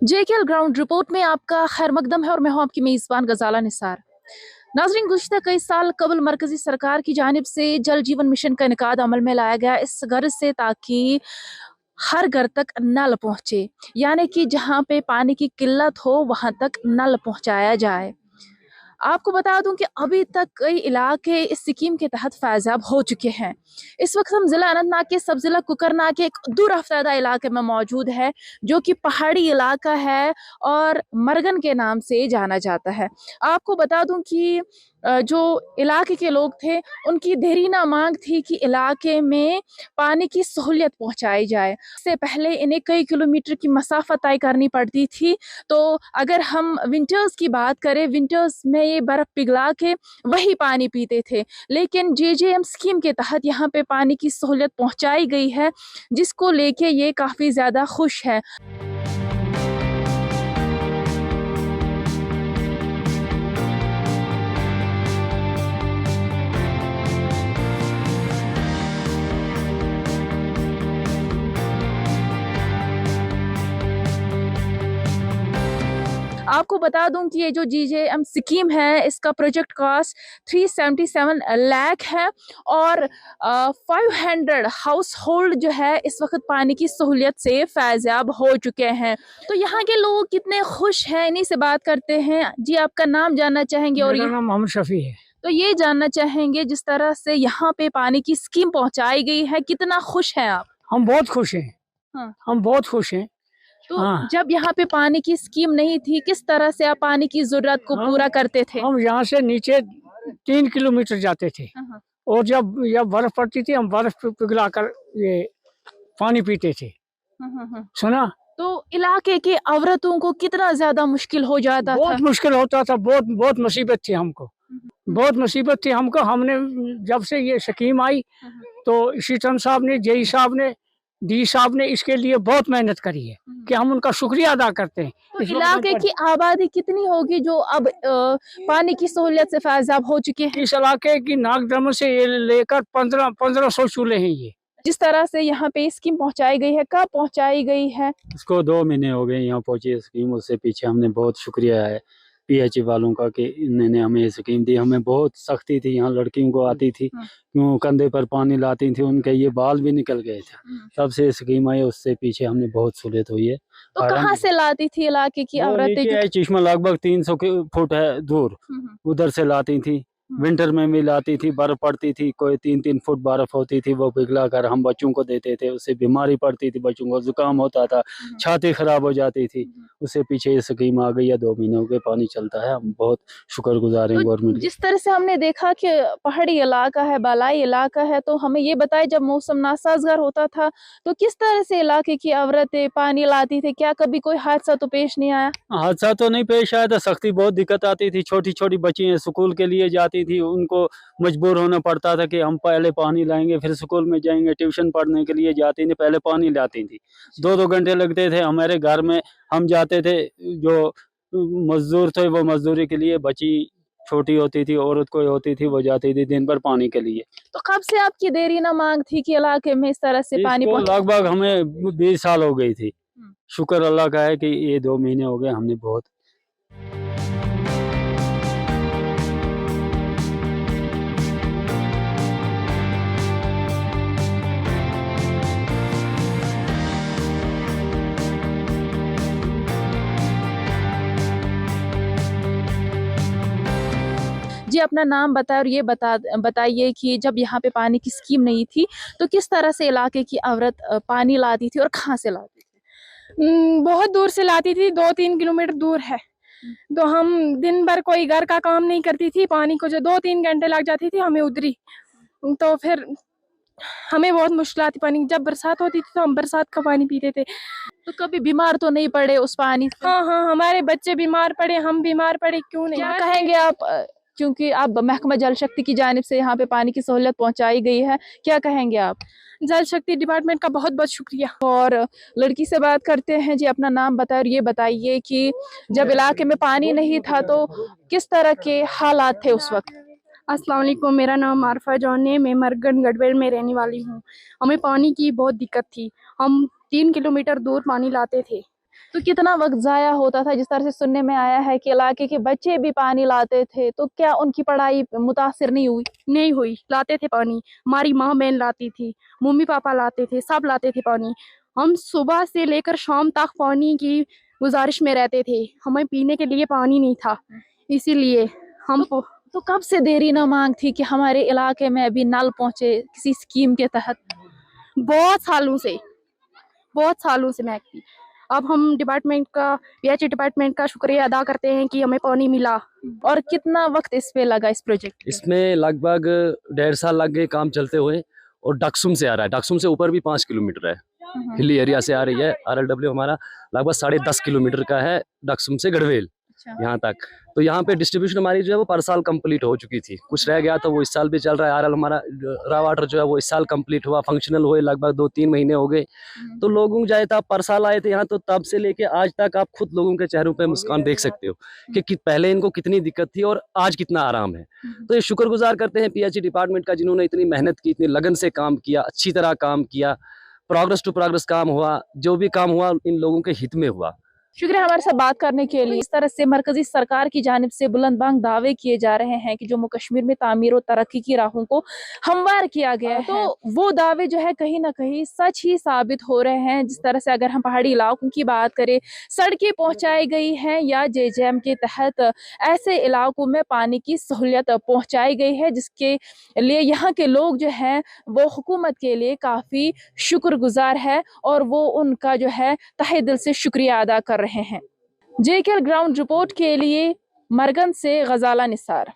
JKL ground report में आपका खैर मकदम है और मैं हूं आपकी मेज़बान गजाला निसार। नाजरीन, गुज़िश्ता कई साल कबल मरकज़ी सरकार की जानिब से जल जीवन मिशन का इनकाद अमल में लाया गया, इस गर्ज से ताकि हर घर तक नल पहुँचे, यानी कि जहाँ पे पानी की किल्लत हो वहाँ तक नल पहुँचाया जाए। आपको बता दूं कि अभी तक कई इलाके इस स्कीम के तहत फैज़ाब हो चुके हैं। इस वक्त हम ज़िला अनंतनाग के सब ज़िला कुकरनाग के एक दूर अफ्तादा इलाके में मौजूद है, जो कि पहाड़ी इलाका है और मरगन के नाम से जाना जाता है। आपको बता दूं कि जो इलाके के लोग थे, उनकी देरीना मांग थी कि इलाके में पानी की सहूलियत पहुंचाई जाए। इससे पहले इन्हें कई किलोमीटर की मसाफत तय करनी पड़ती थी। तो अगर हम विंटर्स की बात करें, विंटर्स में ये बर्फ पिघला के वही पानी पीते थे, लेकिन JJM स्कीम के तहत यहाँ पे पानी की सहूलियत पहुंचाई गई है, जिसको लेके ये काफ़ी ज़्यादा खुश है। आपको बता दूं कि ये जो JJM स्कीम है, इसका प्रोजेक्ट कॉस्ट 377 लाख है और 500 हाउस होल्ड जो है इस वक्त पानी की सहूलियत से फैज़याब हो चुके हैं। तो यहाँ के लोग कितने खुश हैं, इन्हीं से बात करते हैं। जी, आपका नाम जानना चाहेंगे? और मेरा ये नाम मोहम्मद शफी है। तो ये जानना चाहेंगे, जिस तरह से यहाँ पे पानी की स्कीम पहुंचाई गई है, कितना खुश हैं आप? हम बहुत खुश हैं। हाँ। हम बहुत खुश हैं। तो हाँ, जब यहाँ पे पानी की स्कीम नहीं थी, किस तरह से आप पानी की जरूरत को पूरा करते थे? हम यहाँ से नीचे 3 किलोमीटर जाते थे हाँ, हाँ। और जब बर्फ पड़ती थी हम बर्फ पिघला कर ये पानी पीते थे। हाँ, हाँ, हाँ। सुना, तो इलाके के औरतों को कितना ज्यादा मुश्किल हो जाता था? बहुत मुश्किल होता था, बहुत बहुत मुसीबत थी हमको, हम्म, बहुत मुसीबत थी हमको। हमने जब से ये स्कीम आई हम्म, तो शीतम साहब ने, जेई साहब ने, डी साहब ने इसके लिए बहुत मेहनत करी है कि हम उनका शुक्रिया अदा करते हैं। तो इस वक्त इलाके की आबादी कितनी होगी जो अब पानी की सहूलियत से फैज़ाब हो चुके हैं? इस इलाके की नागदम से ये लेकर 1500 चूल्हे हैं ये। जिस तरह से यहाँ पे स्कीम पहुंचाई गई है, कब पहुंचाई गई है? इसको 2 महीने हो गए यहाँ पहुंची स्कीम। उससे पीछे हमने बहुत शुक्रिया है PH वालों का कि इन्होंने हमें ये स्कीम दी। हमें बहुत सख्ती थी, यहाँ लड़कियों को आती थी, क्यों कंधे पर पानी लाती थी, उनके ये बाल भी निकल गए थे। तब से स्कीम आई, उससे पीछे हमने बहुत सहूलियत हुई है। तो कहाँ से लाती थी इलाके की वो औरतें? नीचे है चश्मा, लगभग 300 फुट है दूर, उधर से लाती थी। विंटर में भी लाती थी, बर्फ पड़ती थी, कोई 3-3 फुट बर्फ होती थी, वो पिघला कर हम बच्चों को देते थे। उससे बीमारी पड़ती थी, बच्चों को जुकाम होता था, छाती खराब हो जाती थी। उससे पीछे ये स्कीम आ गई है, 2 महीनों के पानी चलता है। हम बहुत शुक्रगुजार हैं तो गवर्नमेंट के। जिस तरह से हमने देखा कि पहाड़ी इलाका है, बालाई इलाका है, तो हमें ये बताए, जब मौसम नासाजगार होता था तो किस तरह से इलाके की औरतें पानी लाती थी? क्या कभी कोई हादसा तो पेश नहीं आया? हादसा तो नहीं पेश आया था, सख्ती बहुत दिक्कत आती थी। छोटी छोटी बच्चियां स्कूल के लिए जाती थी, उनको मजबूर होना पड़ता था कि हम पहले पानी लाएंगे फिर स्कूल में जाएंगे। ट्यूशन पढ़ने के लिए जाती थी, पहले पानी लाती थी। 2-2 घंटे लगते थे हमारे घर में। हम जाते थे, जो मजदूर थे वो मजदूरी के लिए, बच्ची छोटी होती थी, औरत कोई होती थी, वो जाती थी दिन भर पानी के लिए। तो कब से आपकी देरी ना मांग थी कि इलाके में इस तरह से पानी इसको पहुंचे? लगभग हमें 20 साल हो गई थी। शुक्र अल्लाह का है कि ये 2 महीने हो गए, हमने बहुत। जी, अपना नाम बताएं और ये बताइए कि जब यहाँ पे पानी की स्कीम नहीं थी, तो किस तरह से इलाके की औरत पानी लाती थी और कहाँ से लाती थी? बहुत दूर से लाती थी, 2-3 किलोमीटर दूर है। तो हम दिन भर कोई घर का काम नहीं करती थी, पानी को जो 2-3 घंटे लग जाती थी हमें उधरी। तो फिर हमें बहुत मुश्किल आती पानी। जब बरसात होती थी तो हम बरसात का पानी पीते थे। तो कभी बीमार तो नहीं पड़े उस पानी से? हाँ हाँ, हमारे बच्चे बीमार पड़े, हम बीमार पड़े, क्यों नहीं। क्या कहेंगे आप, क्योंकि आप महकमा जल शक्ति की जानिब से यहाँ पे पानी की सहूलियत पहुंचाई गई है, क्या कहेंगे आप? जल शक्ति डिपार्टमेंट का बहुत बहुत शुक्रिया। और लड़की से बात करते हैं। जी, अपना नाम बताएं और ये बताइए कि जब इलाके में पानी नहीं था तो किस तरह के हालात थे उस वक्त? अस्सलाम वालेकुम, मेरा नाम आरफा जॉन है, मैं मरगन गढ़वेल में रहने वाली हूँ। हमें पानी की बहुत दिक्कत थी, हम 3 किलोमीटर दूर पानी लाते थे। तो कितना वक्त ज़ाया होता था? जिस तरह से सुनने में आया है कि इलाके के बच्चे भी पानी लाते थे, तो क्या उनकी पढ़ाई मुतासिर नहीं हुई? नहीं हुई, लाते थे पानी। हमारी माँ बहन लाती थी, मम्मी पापा लाते थे, सब लाते थे पानी। हम सुबह से लेकर शाम तक पानी की गुजारिश में रहते थे, हमें पीने के लिए पानी नहीं था, इसीलिए हम तो कब से देरी न मांग थी कि हमारे इलाके में अभी नल पहुंचे किसी स्कीम के तहत? बहुत सालों से महकती। अब हम डिपार्टमेंट का, पीएचई डिपार्टमेंट का शुक्रिया अदा करते हैं कि हमें पानी मिला। और कितना वक्त इस पे लगा इस प्रोजेक्ट पे? इसमें लगभग 1.5 साल लग गए काम चलते हुए, और डक्सुम से आ रहा है, डक्सुम से ऊपर भी 5 किलोमीटर है, हिली एरिया से आ रही है। RLW हमारा लगभग 10.5 किलोमीटर का है, डक्सुम से गढ़वेल यहाँ तक। तो यहाँ पे डिस्ट्रीब्यूशन हमारी जो है वो पर साल कंप्लीट हो चुकी थी, कुछ रह गया तो वो इस साल भी चल रहा है। RL हमारा रा वाटर जो है वो इस साल कंप्लीट हुआ, फंक्शनल हुए लगभग 2-3 महीने हो गए। तो लोगों जाए तो आप पर साल आए थे यहाँ, तो तब से लेके आज तक आप खुद लोगों के चेहरों पे मुस्कान देख सकते हो कि पहले इनको कितनी दिक्कत थी और आज कितना आराम है। तो ये शुक्रगुजार करते हैं पीएचई डिपार्टमेंट का, जिन्होंने इतनी मेहनत की, इतनी लगन से काम किया, अच्छी तरह काम किया, प्रोग्रेस टू प्रोग्रेस काम हुआ, जो भी काम हुआ इन लोगों के हित में हुआ। शुक्रिया हमारे साथ बात करने के लिए। इस तरह से मरकजी सरकार की जानिब से बुलंदबांग दावे किए जा रहे हैं कि जम्मू कश्मीर में तामीर और तरक्की की राहों को हमवार किया गया है, तो वो दावे जो है कहीं ना कहीं सच ही साबित हो रहे हैं। जिस तरह से अगर हम पहाड़ी इलाकों की बात करें, सड़कें पहुंचाई गई हैं या JJM के तहत ऐसे इलाकों में पानी की सहूलियत पहुंचाई गई है, जिसके लिए यहाँ के लोग जो हैं वो हुकूमत के लिए काफ़ी शुक्रगुजार है और वो उनका जो है तहे दिल से शुक्रिया अदा कर रहे हैं। JKL ग्राउंड रिपोर्ट के लिए मरगन से गजाला निसार।